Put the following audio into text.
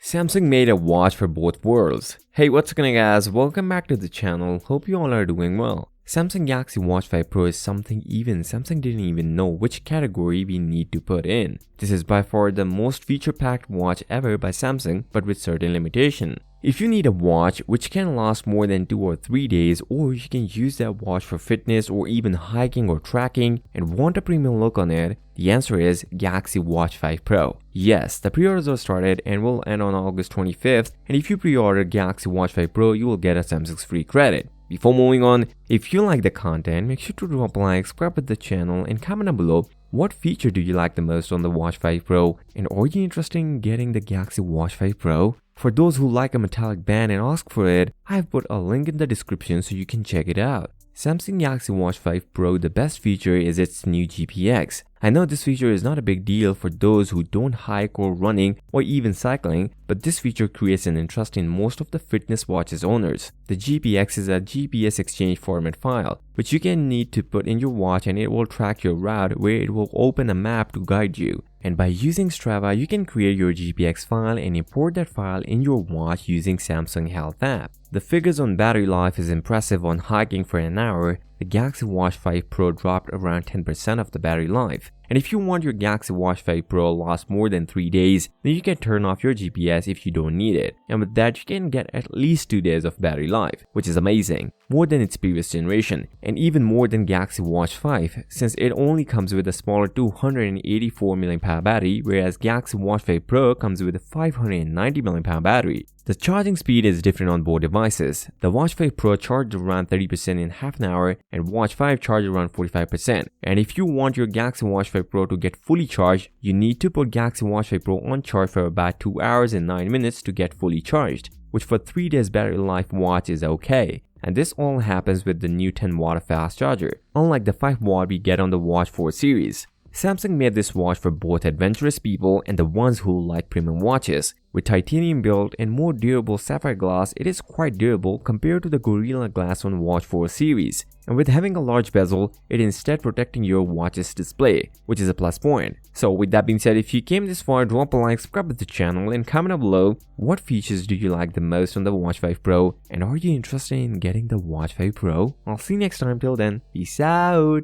Samsung made a watch for both worlds. Hey, what's going on guys, welcome back to the channel, hope you all are doing well. Samsung Galaxy Watch 5 Pro is something even Samsung didn't even know which category we need to put in. This is by far the most feature-packed watch ever by Samsung, but with certain limitation. If you need a watch which can last more than 2 or 3 days, or you can use that watch for fitness or even hiking or tracking and want a premium look on it, the answer is Galaxy Watch 5 Pro. Yes, the pre-orders are started and will end on August 25th, and if you pre-order Galaxy Watch 5 Pro, you will get a Samsung's free credit. Before moving on, if you like the content, make sure to drop a like, subscribe to the channel, and comment down below what feature do you like the most on the Watch 5 Pro, and are you interested in getting the Galaxy Watch 5 Pro? For those who like a metallic band and ask for it, I've put a link in the description so you can check it out. Samsung Galaxy Watch 5 Pro, the best feature is its new GPX. I know this feature is not a big deal for those who don't hike or running or even cycling, but this feature creates an interest in most of the fitness watches owners. The GPX is a GPS exchange format file, which you can need to put in your watch, and it will track your route where it will open a map to guide you. And by using Strava, you can create your GPX file and import that file in your watch using Samsung Health app. The figures on battery life is impressive. On hiking for an hour, the Galaxy Watch 5 Pro dropped around 10% of the battery life. And if you want your Galaxy Watch 5 Pro to last more than 3 days, then you can turn off your GPS if you don't need it. And with that, you can get at least 2 days of battery life, which is amazing. More than its previous generation, and even more than Galaxy Watch 5, since it only comes with a smaller 284 mAh battery, whereas Galaxy Watch 5 Pro comes with a 590 mAh battery. The charging speed is different on both devices. The Watch 5 Pro charged around 30% in half an hour, and Watch 5 charged around 45%. And if you want your Galaxy Watch 5 Pro to get fully charged, you need to put Galaxy Watch 5 Pro on charge for about 2 hours and 9 minutes to get fully charged, which for 3 days battery life watch is okay. And this all happens with the new 10W fast charger, unlike the 5W we get on the Watch 4 series. Samsung made this watch for both adventurous people and the ones who like premium watches. With titanium build and more durable sapphire glass, it is quite durable compared to the Gorilla Glass on Watch 4 series. And with having a large bezel, it instead protecting your watch's display, which is a plus point. So with that being said, if you came this far, drop a like, subscribe to the channel, and comment down below what features do you like the most on the Watch 5 Pro, and are you interested in getting the Watch 5 Pro? I'll see you next time. Till then, peace out.